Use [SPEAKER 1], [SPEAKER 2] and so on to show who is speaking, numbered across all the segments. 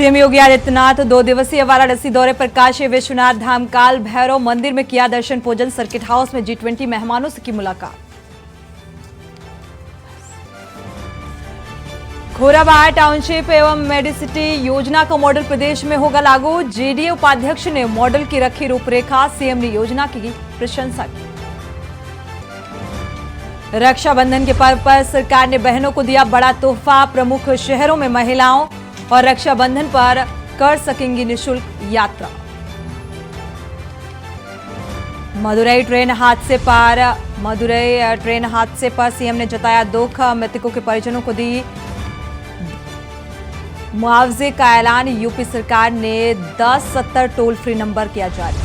[SPEAKER 1] CM Yogi Adityanath 2 दिवसीय वाराणसी दौरे पर काशी विश्वनाथ धाम काल भैरव मंदिर में किया दर्शन पूजन। सर्किट हाउस में G20 मेहमानों से की मुलाकात। खोराबाड़ टाउनशिप एवं मेडिसिटी योजना का मॉडल प्रदेश में होगा लागू। जेडीए उपाध्यक्ष ने मॉडल की रखी रूपरेखा। सीएम ने योजना की प्रशंसा की। रक्षाबंधन के पर्व पर सरकार ने बहनों को दिया बड़ा तोहफा। प्रमुख शहरों में महिलाओं और रक्षाबंधन पर कर सकेंगी निशुल्क यात्रा। मदुरई ट्रेन हादसे पर सीएम ने जताया दुख। मृतकों के परिजनों को दी मुआवजे का ऐलान। यूपी सरकार ने 1070 टोल फ्री नंबर किया जारी।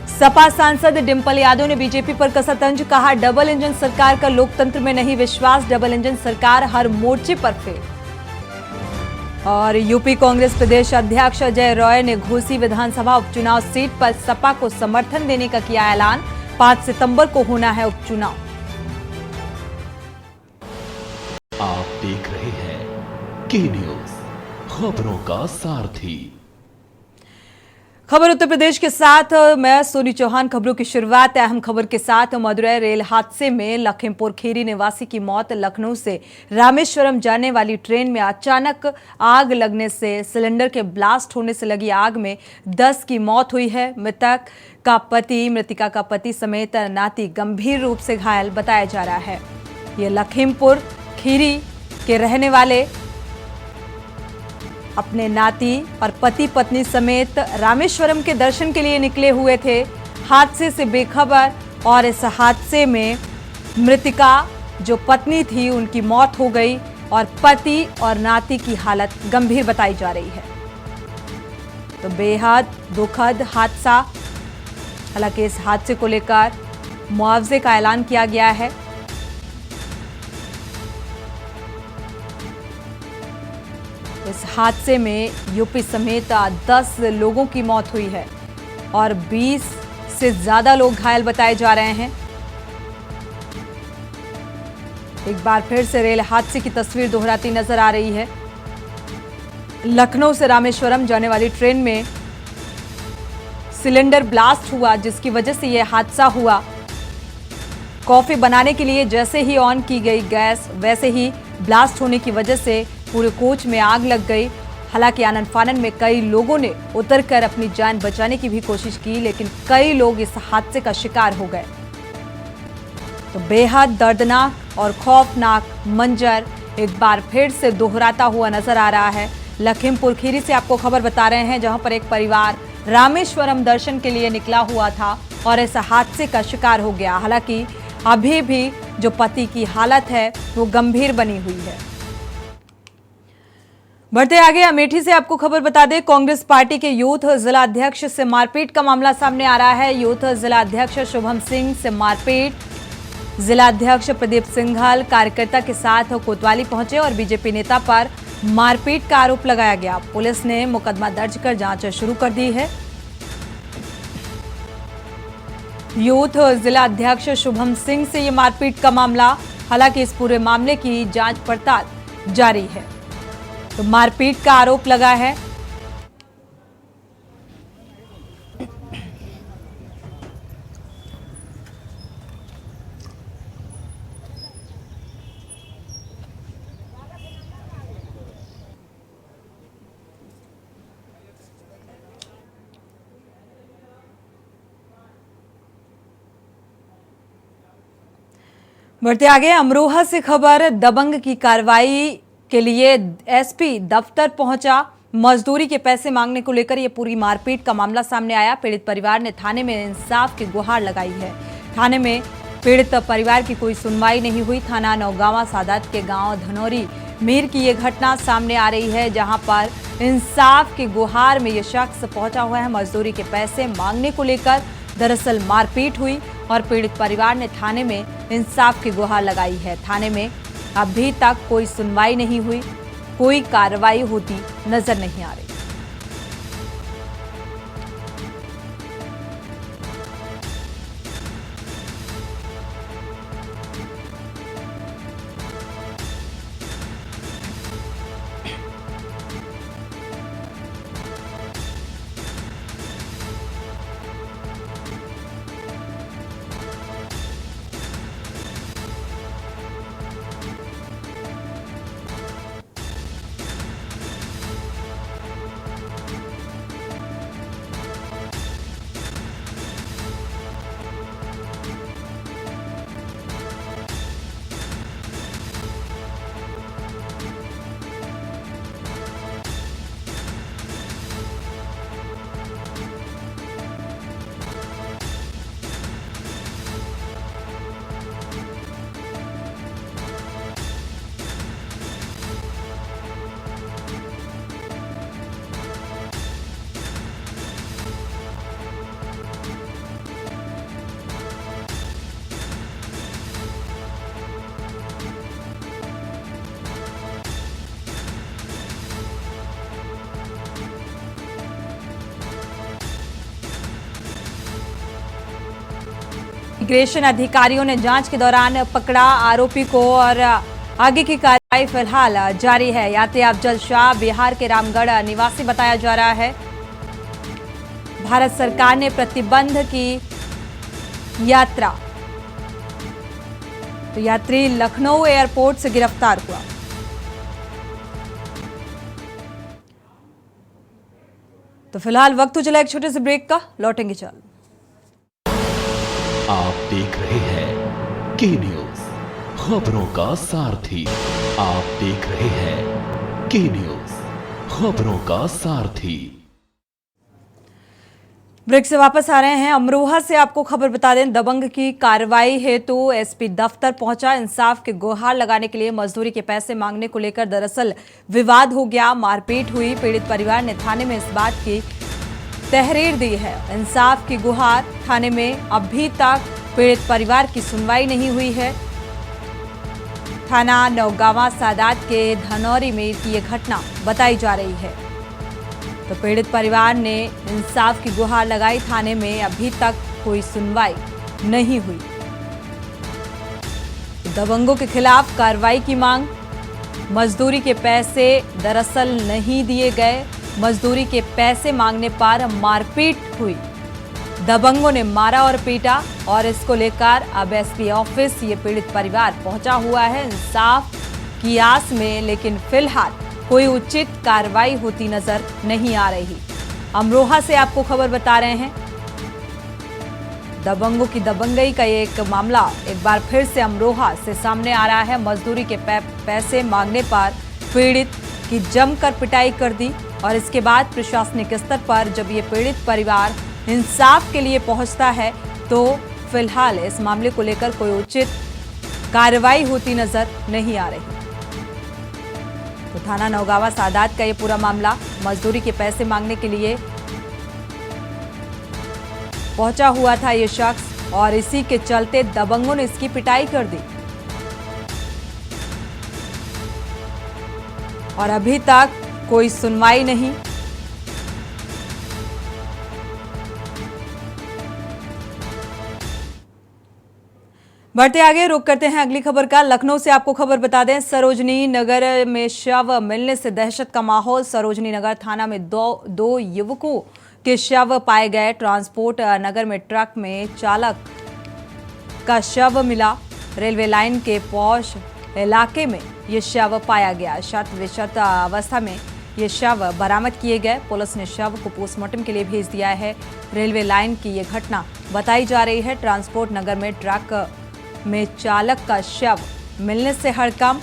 [SPEAKER 1] सपा सांसद डिंपल यादव ने बीजेपी पर कसा तंज। कहा डबल इंजन सरकार का लोकतंत्र में नहीं विश्वास। डबल इंजन सरकार हर मोर्चे पर फेल। और यूपी कांग्रेस प्रदेश अध्यक्ष अजय रॉय ने घोसी विधानसभा उपचुनाव सीट पर सपा को समर्थन देने का किया ऐलान। 5 सितंबर को होना है उपचुनाव।
[SPEAKER 2] आप देख रहे हैं के न्यूज, खबरों का सारथी।
[SPEAKER 1] खबर उत्तर प्रदेश के साथ मैं सोनी चौहान। खबरों की शुरुआत अहम खबर के साथ। मदुरई रेल हादसे में लखीमपुर खीरी निवासी की मौत। लखनऊ से रामेश्वरम जाने वाली ट्रेन में अचानक आग लगने से सिलेंडर के ब्लास्ट होने से लगी आग में 10 की मौत हुई है। मृतिका का पति समेत नाती गंभीर रूप से घायल बताया जा रहा है। ये लखीमपुर खीरी के रहने वाले अपने नाती और पति पत्नी समेत रामेश्वरम के दर्शन के लिए निकले हुए थे। हादसे से बेखबर और इस हादसे में मृतिका जो पत्नी थी उनकी मौत हो गई और पति और नाती की हालत गंभीर बताई जा रही है। तो बेहद दुखद हादसा। हालांकि इस हादसे को लेकर मुआवजे का ऐलान किया गया है। इस हादसे में यूपी समेत 10 लोगों की मौत हुई है और 20 से ज्यादा लोग घायल बताए जा रहे हैं। एक बार फिर से रेल हादसे की तस्वीर दोहराती नजर आ रही है। लखनऊ से रामेश्वरम जाने वाली ट्रेन में सिलेंडर ब्लास्ट हुआ, जिसकी वजह से यह हादसा हुआ। कॉफी बनाने के लिए जैसे ही ऑन की गई गैस, वैसे ही ब्लास्ट होने की वजह से पूरे कोच में आग लग गई। हालांकि आनन फानन में कई लोगों ने उतरकर अपनी जान बचाने की भी कोशिश की, लेकिन कई लोग इस हादसे का शिकार हो गए। तो बेहद दर्दनाक और खौफनाक मंजर एक बार फिर से दोहराता हुआ नजर आ रहा है। लखीमपुर खीरी से आपको खबर बता रहे हैं, जहां पर एक परिवार रामेश्वरम दर्शन के लिए निकला हुआ था और इस हादसे का शिकार हो गया। हालांकि अभी भी जो पति की हालत है वो गंभीर बनी हुई है। बढ़ते आगे, अमेठी से आपको खबर बता दें, कांग्रेस पार्टी के यूथ जिला अध्यक्ष से मारपीट का मामला सामने आ रहा है। यूथ जिला अध्यक्ष शुभम सिंह से मारपीट। जिला अध्यक्ष प्रदीप सिंघल कार्यकर्ता के साथ कोतवाली पहुंचे और बीजेपी नेता पर मारपीट का आरोप लगाया गया। पुलिस ने मुकदमा दर्ज कर जांच शुरू कर दी है। यूथ जिला अध्यक्ष शुभम सिंह से ये मारपीट का मामला। हालांकि इस पूरे मामले की जांच पड़ताल जारी है। तो मारपीट का आरोप लगा है। बढ़ते आगे, अमरोहा से खबर। दबंग की कार्रवाई के लिए एसपी दफ्तर पहुंचा। मजदूरी के पैसे मांगने को लेकर यह पूरी मारपीट का मामला सामने आया। पीड़ित परिवार ने थाने में इंसाफ की गुहार लगाई है। थाने में पीड़ित परिवार की कोई सुनवाई नहीं हुई। थाना नौगावा सादात के गांव धनौरी मीर की यह घटना सामने आ रही है, जहां पर इंसाफ की गुहार में यह शख्स पहुंचा हुआ है। मजदूरी के पैसे मांगने को लेकर दरअसल मारपीट हुई और पीड़ित परिवार ने थाने में इंसाफ की गुहार लगाई है। थाने में अभी तक कोई सुनवाई नहीं हुई, कोई कार्रवाई होती नजर नहीं आ रही। इमिग्रेशन अधिकारियों ने जांच के दौरान पकड़ा आरोपी को और आगे की कार्रवाई फिलहाल जारी है। यात्री अफजल शाह बिहार के रामगढ़ निवासी बताया जा रहा है। भारत सरकार ने प्रतिबंध की यात्रा, तो यात्री लखनऊ एयरपोर्ट से गिरफ्तार हुआ। तो फिलहाल वक्त हो चला एक छोटे से ब्रेक का, लौटेंगे चल।
[SPEAKER 2] आप देख रहे हैं के न्यूज, खबरों का सारथी। आप देख रहे हैं के न्यूज, खबरों का सारथी।
[SPEAKER 1] ब्रेक से वापस आ रहे हैं। अमरोहा से आपको खबर बता दें, दबंग की कार्रवाई हेतु एसपी दफ्तर पहुंचा। इंसाफ के गुहार लगाने के लिए मजदूरी के पैसे मांगने को लेकर दरअसल विवाद हो गया, मारपीट हुई। पीड़ित परिवार ने थाने में इस बात की तहरीर दी है। इंसाफ की गुहार थाने में अभी तक पीड़ित परिवार की सुनवाई नहीं हुई है। थाना नौगावा सादात के धनौरी में ये घटना बताई जा रही है। तो पीड़ित परिवार ने इंसाफ की गुहार लगाई, थाने में अभी तक कोई सुनवाई नहीं हुई। दबंगों के खिलाफ कार्रवाई की मांग। मजदूरी के पैसे दरअसल नहीं दिए गए, मजदूरी के पैसे मांगने पर मारपीट हुई। दबंगों ने मारा और पीटा और इसको लेकर अब एसपी ऑफिस ये पीड़ित परिवार पहुंचा हुआ है इंसाफ की आस में, लेकिन फिलहाल कोई उचित कार्रवाई होती नजर नहीं आ रही। अमरोहा से आपको खबर बता रहे हैं, दबंगों की दबंगई का एक मामला एक बार फिर से अमरोहा से सामने आ रहा है। मजदूरी के पैसे मांगने पर पीड़ित की जमकर पिटाई कर दी और इसके बाद प्रशासनिक स्तर पर जब ये पीड़ित परिवार इंसाफ के लिए पहुंचता है तो फिलहाल इस मामले को लेकर कोई उचित कार्रवाई होती नजर नहीं आ रही। तो थाना नौगावा सादात का ये पूरा मामला, मजदूरी के पैसे मांगने के लिए पहुंचा हुआ था ये शख्स और इसी के चलते दबंगों ने इसकी पिटाई कर दी और अभी तक कोई सुनवाई नहीं। बढ़ते आगे, रुक करते हैं अगली खबर का। लखनऊ से आपको खबर बता दें, सरोजनी नगर में शव मिलने से दहशत का माहौल। सरोजनी नगर थाना में दो युवकों के शव पाए गए। ट्रांसपोर्ट नगर में ट्रक में चालक का शव मिला। रेलवे लाइन के पौष इलाके में ये शव पाया गया। शत विशत अवस्था में ये शव बरामद किए गए। पुलिस ने शव को पोस्टमार्टम के लिए भेज दिया है। रेलवे लाइन की ये घटना बताई जा रही है। ट्रांसपोर्ट नगर में ट्रक में चालक का शव मिलने से हड़कंप।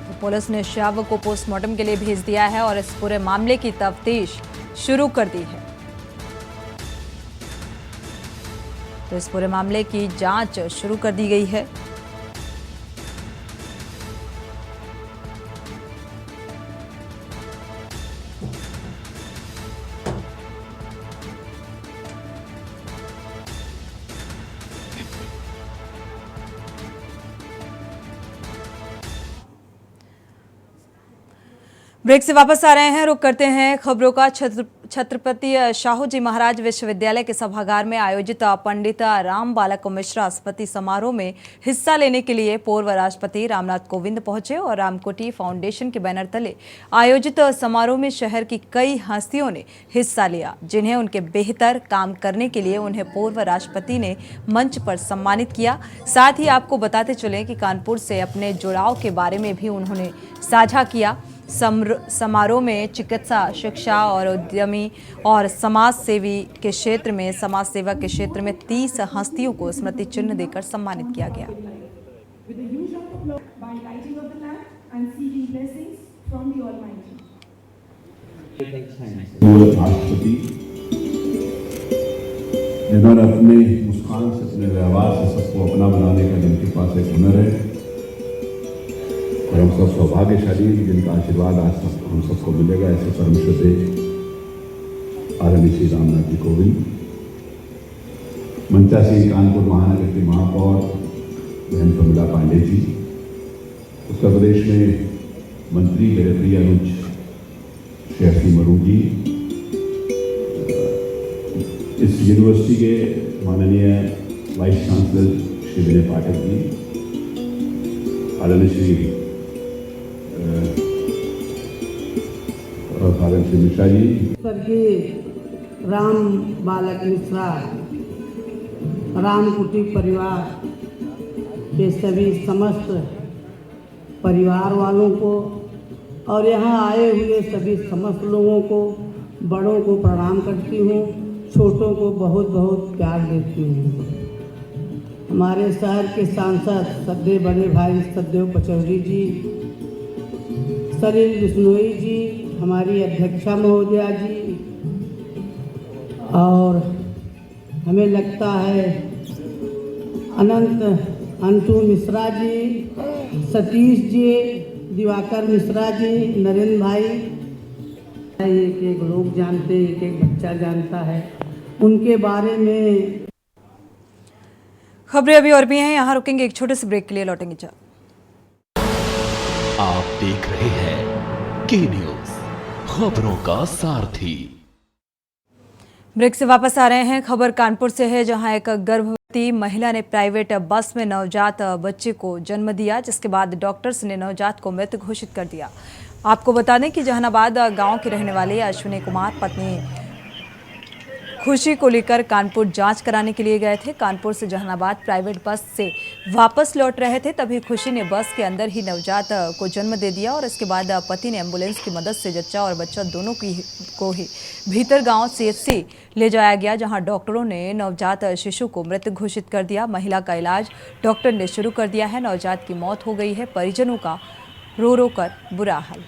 [SPEAKER 1] तो पुलिस ने शव को पोस्टमार्टम के लिए भेज दिया है और इस पूरे मामले की तफ्तीश शुरू कर दी है। तो इस पूरे मामले की जांच शुरू कर दी गई है। ब्रेक से वापस आ रहे हैं, रुक करते हैं खबरों का। छत्रपति शाहू जी महाराज विश्वविद्यालय के सभागार में आयोजित पंडित राम बालक मिश्रा स्मृति समारोह में हिस्सा लेने के लिए पूर्व राष्ट्रपति रामनाथ कोविंद पहुंचे और रामकोटी फाउंडेशन के बैनर तले आयोजित समारोह में शहर की कई हस्तियों ने हिस्सा लिया, जिन्हें उनके बेहतर काम करने के लिए उन्हें पूर्व राष्ट्रपति ने मंच पर सम्मानित किया। साथ ही आपको बताते चले कि कानपुर से अपने जुड़ाव के बारे में भी उन्होंने साझा किया। समारोह में चिकित्सा, शिक्षा और उद्यमी और समाज सेवा के क्षेत्र में 30 हस्तियों को स्मृति चिन्ह देकर सम्मानित किया गया।
[SPEAKER 3] राष्ट्रपति जिन्होंने अपने मुस्कान से, अपने व्यवहार से सबको अपना बनाने का जिनके पास एक हुनर है और हम सब सौभाग्यशाली जिनका आशीर्वाद आज तक हम सबको मिलेगा, ऐसे परम श्रद्धेय आदरणीय श्री रामनाथ जी कोविंद, ममता सिंह कानपुर महानगर की महापौर बहन प्रमिला पांडे जी, उत्तर प्रदेश में मंत्री मेरे प्रिय अनुज श्री मरू जी, इस यूनिवर्सिटी के माननीय वाइस चांसलर श्री विनय पाठक जी, आदरणीय श्री मिश्रा जी,
[SPEAKER 4] स्वर्गीय राम बालक मिश्रा, राम कुटी परिवार के सभी समस्त परिवार वालों को और यहाँ आए हुए सभी समस्त लोगों को, बड़ों को प्रणाम करती हूँ, छोटों को बहुत बहुत प्यार देती हूँ। हमारे शहर के सांसद श्रद्धेय बड़े भाई सतदेव पचौरी जी, सलील बिश्नोई जी, हमारी अध्यक्षा महोदया जी, और हमें लगता है अंतु मिश्रा जी, सतीश जी, दिवाकर मिश्रा जी, नरेंद्र भाई, एक एक लोग जानते, एक एक बच्चा जानता है उनके बारे में।
[SPEAKER 1] खबरें अभी और भी हैं, यहाँ रुकेंगे एक छोटे से ब्रेक के लिए, लौटेंगे जल्द।
[SPEAKER 2] आप देख रहे हैं के न्यूज, खबरों का सारथी।
[SPEAKER 1] ब्रेक से वापस आ रहे हैं। खबर कानपुर से है, जहां एक गर्भवती महिला ने प्राइवेट बस में नवजात बच्चे को जन्म दिया, जिसके बाद डॉक्टर्स ने नवजात को मृत घोषित कर दिया। आपको बता दें कि जहानाबाद गांव के रहने वाले अश्विनी कुमार पत्नी खुशी को लेकर कानपुर जांच कराने के लिए गए थे। कानपुर से जहानाबाद प्राइवेट बस से वापस लौट रहे थे, तभी खुशी ने बस के अंदर ही नवजात को जन्म दे दिया और इसके बाद पति ने एम्बुलेंस की मदद से जच्चा और बच्चा दोनों को ही भीतर गांव CHC ले जाया गया, जहां डॉक्टरों ने नवजात शिशु को मृत घोषित कर दिया। महिला का इलाज डॉक्टर ने शुरू कर दिया है। नवजात की मौत हो गई है। परिजनों का रो रो कर बुरा हाल।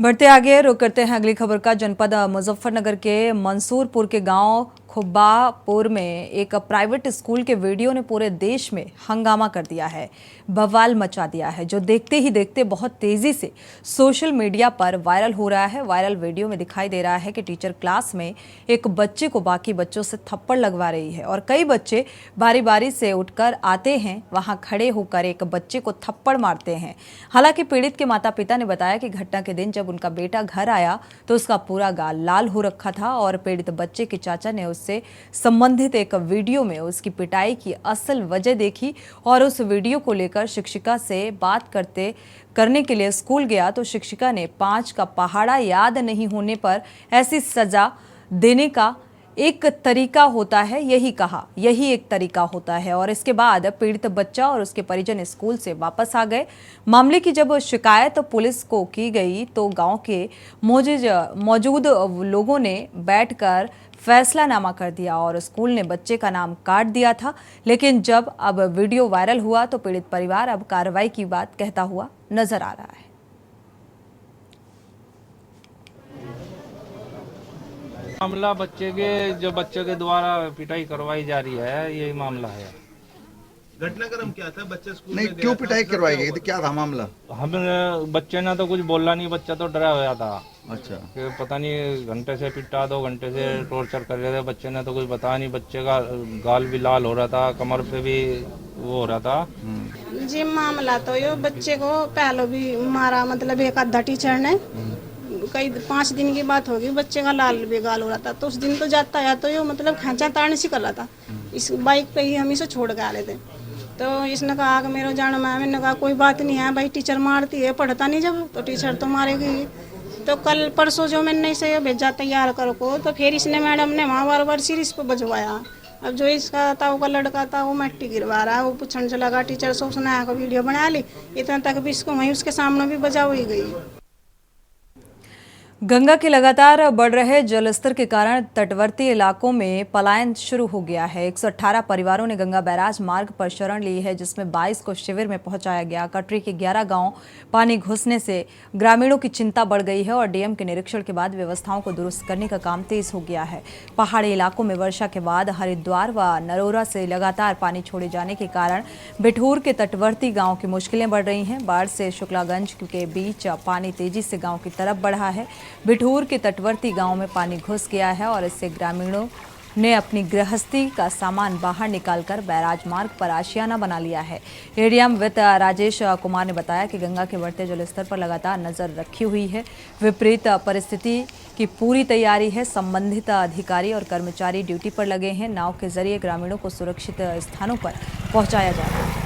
[SPEAKER 1] बढ़ते आगे, रुक करते हैं अगली खबर का। जनपद मुजफ्फरनगर के मंसूरपुर के गांव खुब्बापुर में एक प्राइवेट स्कूल के वीडियो ने पूरे देश में हंगामा कर दिया है, बवाल मचा दिया है, जो देखते ही देखते बहुत तेजी से सोशल मीडिया पर वायरल हो रहा है। वायरल वीडियो में दिखाई दे रहा है कि टीचर क्लास में एक बच्चे को बाकी बच्चों से थप्पड़ लगवा रही है और कई बच्चे बारी बारी से उठकर आते हैं, वहां खड़े होकर एक बच्चे को थप्पड़ मारते हैं। हालांकि पीड़ित के माता पिता ने बताया कि घटना के दिन जब उनका बेटा घर आया तो उसका पूरा गाल लाल हो रखा था और पीड़ित बच्चे के चाचा ने उससे संबंधित एक वीडियो में उसकी पिटाई की असल वजह देखी और उस वीडियो को लेकर शिक्षिका से बात करने के लिए स्कूल गया तो शिक्षिका ने 5 का पहाड़ा याद नहीं होने पर ऐसी सजा देने का एक तरीका होता है, यही एक तरीका होता है। और इसके बाद पीड़ित बच्चा और उसके परिजन स्कूल से वापस आ गए। मामले की जब शिकायत पुलिस को की गई तो गांव के मौजूद लोगों ने बैठकर फैसलानामा कर दिया और स्कूल ने बच्चे का नाम काट दिया था। लेकिन जब अब वीडियो वायरल हुआ तो पीड़ित परिवार अब कार्रवाई की बात कहता हुआ नजर आ रहा है।
[SPEAKER 5] मामला बच्चे के द्वारा पिटाई करवाई जा रही है, यही मामला है।
[SPEAKER 6] घटनाक्रम क्या था? बच्चा स्कूल
[SPEAKER 7] नहीं, क्यों पिटाई करवाई गई थी? क्या था मामला?
[SPEAKER 5] हम बच्चे ने तो कुछ बोला नहीं, बच्चा तो डरा हुआ था।
[SPEAKER 7] अच्छा,
[SPEAKER 5] कि पता नहीं घंटे से पिटा, 2 घंटे से टॉर्चर कर रहे थे। बच्चे ने तो कुछ बताया नहीं। बच्चे का गाल भी लाल हो रहा था, कमर पे भी वो हो रहा था।
[SPEAKER 8] जी मामला तो यो बच्चे को पहले भी मारा, मतलब एक आधा टीचर ने, कई 5 दिन की बात होगी, बच्चे का लाल भी गाल हो रहा था। तो उस दिन तो जाता है तो यो मतलब खींचा ताड़ने से कर रहा था। इस बाइक पे ही हम इसे छोड़ के आ रहे थे तो इसने कहा कि मेरे जान में, मैंने कहा कोई बात नहीं है भाई, टीचर मारती है, पढ़ता नहीं जब तो टीचर तो मारेगी। तो कल परसों जो मैंने इसे भेजा तैयार कर को, तो फिर इसने मैडम ने वहाँ बार सीरीज पे बजवाया। अब जो इसका था वो का लड़का था वो मिट्टी गिरवा रहा है, वो पूछने चला लगा टीचर से, उसने आकर वीडियो बना ली। इतना तक भी इसको वहीं उसके सामने भी बजा हुई गई।
[SPEAKER 1] गंगा के लगातार बढ़ रहे जलस्तर के कारण तटवर्ती इलाकों में पलायन शुरू हो गया है। 118 परिवारों ने गंगा बैराज मार्ग पर शरण ली है, जिसमें 22 को शिविर में पहुंचाया गया। कटरी के 11 गांव पानी घुसने से ग्रामीणों की चिंता बढ़ गई है और डीएम के निरीक्षण के बाद व्यवस्थाओं को दुरुस्त करने का काम तेज हो गया है। पहाड़ी इलाकों में वर्षा के बाद हरिद्वार व नरोरा से लगातार पानी छोड़े जाने के कारण बिठूर के तटवर्ती गाँव की मुश्किलें बढ़ रही हैं। बाढ़ से शुक्लागंज के बीच पानी तेजी से गाँव की तरफ बढ़ा है। बिठूर के तटवर्ती गांव में पानी घुस गया है और इससे ग्रामीणों ने अपनी गृहस्थी का सामान बाहर निकालकर बैराज मार्ग पर आशियाना बना लिया है। एडीएम वित्त राजेश कुमार ने बताया कि गंगा के बढ़ते जलस्तर पर लगातार नजर रखी हुई है। विपरीत परिस्थिति की पूरी तैयारी है। संबंधित अधिकारी और कर्मचारी ड्यूटी पर लगे हैं। नाव के जरिए ग्रामीणों को सुरक्षित स्थानों पर पहुंचाया जा रहा है।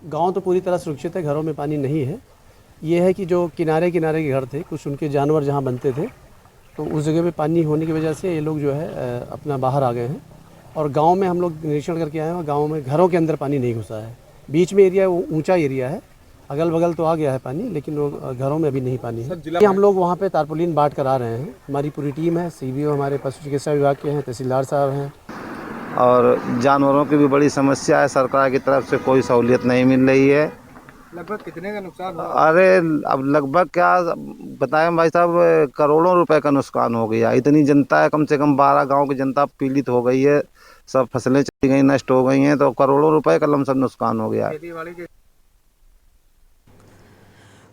[SPEAKER 9] गांव तो पूरी तरह सुरक्षित है, घरों में पानी नहीं है। ये है कि जो किनारे किनारे के घर थे, कुछ उनके जानवर जहां बनते थे, तो उस जगह पे पानी होने की वजह से ये लोग जो है अपना बाहर आ गए हैं। और गांव में हम लोग निरीक्षण करके आए हैं, गांव में घरों के अंदर पानी नहीं घुसा है। बीच में एरिया ऊंचा एरिया है, अगल बगल तो आ गया है पानी, लेकिन वो घरों में अभी नहीं पानी है। हम लोग वहाँ पे तारपोलिन बांट कर आ रहे हैं। हमारी पूरी टीम है, CBO हमारे पशु चिकित्सा विभाग के हैं, तहसीलदार साहब हैं।
[SPEAKER 7] और जानवरों की भी बड़ी समस्या है, सरकार की तरफ से कोई सहूलियत नहीं मिल रही है।
[SPEAKER 6] लगभग कितने का नुकसान हुआ?
[SPEAKER 7] अरे अब लगभग क्या बताएं भाई साहब, करोड़ों रुपए का नुकसान हो गया। इतनी जनता है, कम से कम 12 गांव की जनता पीड़ित हो गई है। सब फसलें चली गई, नष्ट हो गई हैं, तो करोड़ों रुपए का लमसम नुकसान हो गया है।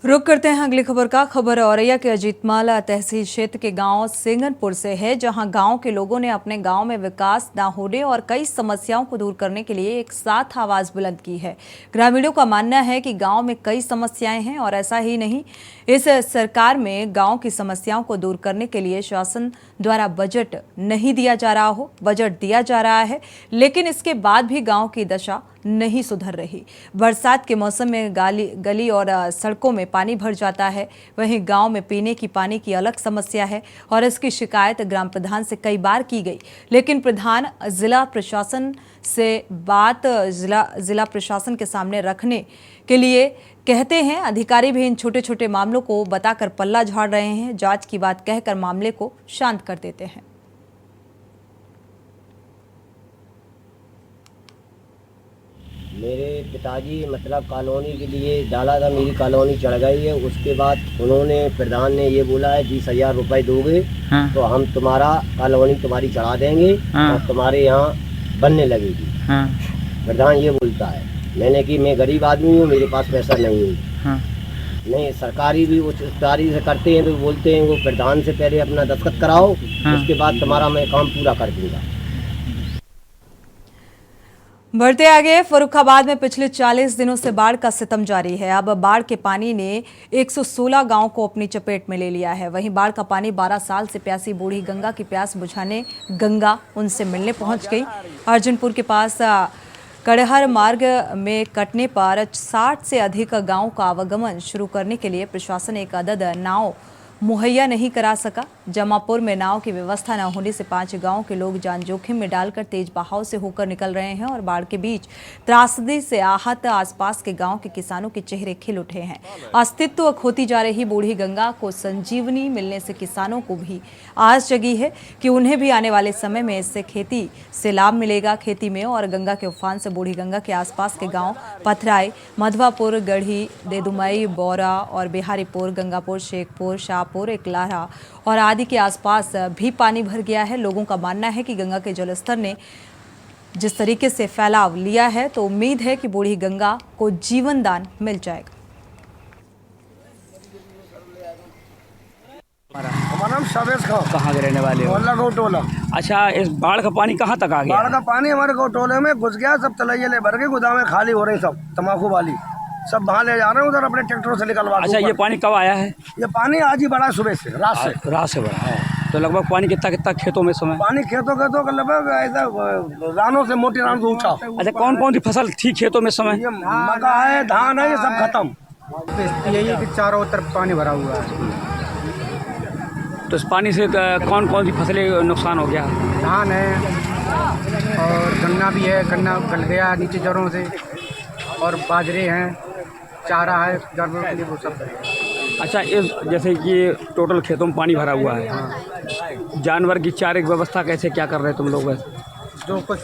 [SPEAKER 1] रुक करते हैं अगली खबर का। खबर औरैया के अजीतमाला तहसील क्षेत्र के गांव सिंगनपुर से है, जहां गांव के लोगों ने अपने गांव में विकास न होने और कई समस्याओं को दूर करने के लिए एक साथ आवाज बुलंद की है। ग्रामीणों का मानना है कि गांव में कई समस्याएं हैं और ऐसा ही नहीं, इस सरकार में गांव की समस्याओं को दूर करने के लिए शासन द्वारा बजट नहीं दिया जा रहा हो। बजट दिया जा रहा है, लेकिन इसके बाद भी गांव की दशा नहीं सुधर रही। बरसात के मौसम में गली और सड़कों में पानी भर जाता है। वहीं गांव में पीने की पानी की अलग समस्या है और इसकी शिकायत ग्राम प्रधान से कई बार की गई, लेकिन प्रधान जिला प्रशासन से बात जिला प्रशासन के सामने रखने के लिए कहते हैं। अधिकारी भी इन छोटे छोटे मामलों को बताकर पल्ला झाड़ रहे हैं। जांच की बात कहकर मामले को शांत कर देते हैं।
[SPEAKER 10] मेरे पिताजी मतलब कॉलोनी के लिए डाला था, मेरी कॉलोनी चढ़ गई है। उसके बाद उन्होंने प्रधान ने ये बोला है 20,000 रुपये दोगे तो हम तुम्हारा कॉलोनी तुम्हारी चढ़ा देंगे और तुम्हारे यहाँ बनने लगेगी। प्रधान ये बोलता है। मैंने कि मैं गरीब आदमी हूँ, मेरे पास पैसा नहीं है। नहीं, सरकारी भी उच्च अधिकारी से करते हैं तो बोलते हैं वो प्रधान से पहले अपना दस्तखत कराओ, उसके बाद तुम्हारा मैं काम पूरा कर दूंगा।
[SPEAKER 1] बढ़ते आगे, फर्रुखाबाद में पिछले 40 दिनों से बाढ़ का सितम जारी है। अब बाढ़ के पानी ने 116 गांव को अपनी चपेट में ले लिया है। वहीं बाढ़ का पानी 12 साल से प्यासी बूढ़ी गंगा की प्यास बुझाने गंगा उनसे मिलने पहुंच गई। अर्जुनपुर के पास कड़हर मार्ग में कटने पर 60 से अधिक गांव का आवागमन शुरू करने के लिए प्रशासन एक अदद नाव मुहैया नहीं करा सका। जमापुर में नाव की व्यवस्था न होने से 5 गांव के लोग जान जोखिम में डालकर तेज बहाव से होकर निकल रहे हैं और बाढ़ के बीच त्रासदी से आहत आसपास के गांव के किसानों के चेहरे खिल उठे हैं। अस्तित्व खोती जा रही बूढ़ी गंगा को संजीवनी मिलने से किसानों को भी आस जगी है कि उन्हें भी आने वाले समय में इससे खेती से लाभ मिलेगा। खेती में और गंगा के उफान से बूढ़ी गंगा के आसपास के गाँव पथराई, मधवापुर, गढ़ी, देदुमई, बौरा और बिहारीपुर, गंगापुर, शेखपुर, शाहपुर, एकलारा और आदि के आसपास भी पानी भर गया है। लोगों का मानना है कि गंगा के जलस्तर ने जिस तरीके से फैलाव लिया है तो उम्मीद है कि बूढ़ी गंगा को जीवन दान मिल जाएगा।
[SPEAKER 11] हमारा नाम शावेज खां।
[SPEAKER 12] कहाँ के रहने वाले हो?
[SPEAKER 11] मोहल्ला गौटोला।
[SPEAKER 12] अच्छा, इस बाढ़ का पानी कहाँ तक आ गया?
[SPEAKER 11] बाढ़ का पानी हमारे गौटोले में घुस गया, सब तलैये ले भर के गोदामें खाली हो रही, सब तम्बाकू वाली सब वहाँ ले जा रहे हैं, उधर अपने ट्रैक्टरों से निकलवा।
[SPEAKER 12] अच्छा, ये पानी कब आया है?
[SPEAKER 11] ये पानी आज ही बढ़ा, सुबह से, रात से बढ़ा।
[SPEAKER 12] तो लगभग पानी कितना खेतों में समय?
[SPEAKER 11] पानी खेतों का लगभग ऐसा रानों से, मोटी रान से ऊँचा।
[SPEAKER 12] अच्छा, कौन कौन सी फसल थी खेतों में समय?
[SPEAKER 11] ये मक्का है, धान है, ये सब खत्म।
[SPEAKER 13] यही है कि चारों तरफ पानी भरा हुआ है।
[SPEAKER 12] तो इस पानी से कौन कौन सी फसलें नुकसान हो गया?
[SPEAKER 13] धान है और गन्ना भी है, गन्ना गल गया नीचे जड़ों से, और बाजरे हैं, चारा है जानवरों के लिए, वो सब करेंगे।
[SPEAKER 12] अच्छा, इस जैसे कि टोटल खेतों में पानी भरा हुआ है, जानवर की चारे की व्यवस्था कैसे क्या कर रहे हैं तुम लोग वैसे?
[SPEAKER 13] जो कुछ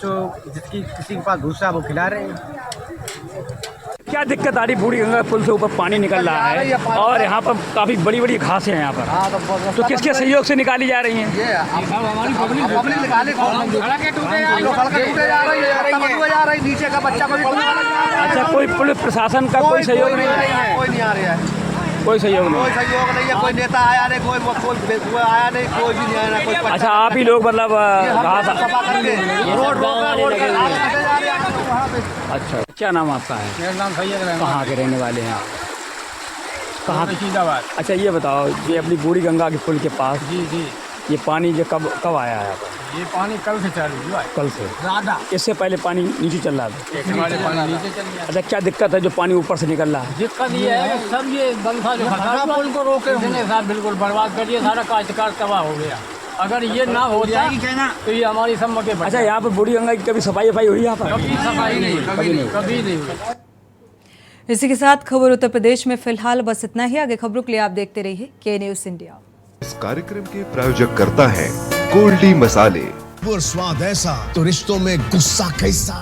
[SPEAKER 13] जिसकी किसी के पास भूसा वो खिला रहे हैं।
[SPEAKER 12] क्या दिक्कत आ रही? बूढ़ी गंगा पुल से ऊपर पानी निकल रहा है और यहाँ पर काफी बड़ी बड़ी घासें हैं यहाँ पर, तो किसके सहयोग से निकाली जा रही हैं?
[SPEAKER 11] नीचे का बच्चा
[SPEAKER 12] अच्छा, कोई पुलिस प्रशासन का कोई सहयोग नहीं है?
[SPEAKER 11] कोई नहीं आ रहा है,
[SPEAKER 12] कोई सहयोग नहीं?
[SPEAKER 11] कोई सहयोग नहीं है, कोई नेता आया नहीं, कोई आया नहीं, कोई भी नहीं आया, कोई।
[SPEAKER 12] अच्छा, आप ही लोग मतलब अच्छा, क्या नाम आपका है?
[SPEAKER 13] मेरा नाम सैयद रहमान।
[SPEAKER 12] कहाँ के रहने वाले हैं आप? कहाँ?
[SPEAKER 13] रशीदाबाद।
[SPEAKER 12] अच्छा, ये बताओ, ये अपनी बूढ़ी गंगा के पुल के पास
[SPEAKER 13] जी जी,
[SPEAKER 12] ये पानी जो कब आया है यहाँ पर?
[SPEAKER 13] ये पानी कल से चालू हुआ है।
[SPEAKER 12] कल से?
[SPEAKER 13] ज़्यादा।
[SPEAKER 12] इससे पहले पानी नीचे चल रहा था?
[SPEAKER 13] पानी नीचे चल गया।
[SPEAKER 12] अच्छा, क्या दिक्कत है जो पानी ऊपर से निकल रहा है?
[SPEAKER 13] दिक्कत ये है कि सब ये बंसा जो पुल को रोके उसने साथ बिल्कुल बर्बाद कर दिया, सारा काश्तकार तबाह हो गया। अगर ये ना होता तो ये हमारी सब मके।
[SPEAKER 12] अच्छा, यहाँ पर बूढ़ी गंगा की कभी सफाई हुई यहाँ पर?
[SPEAKER 13] कभी सफाई नहीं, कभी नहीं हुई।
[SPEAKER 1] इसी के साथ खबर उत्तर प्रदेश में फिलहाल बस इतना ही। आगे खबरों के लिए आप देखते रहिए के न्यूज़ इंडिया।
[SPEAKER 14] इस कार्यक्रम के प्रायोजक करता है गोल्डी मसाले।
[SPEAKER 15] स्वाद ऐसा तो रिश्तों में गुस्सा कैसा।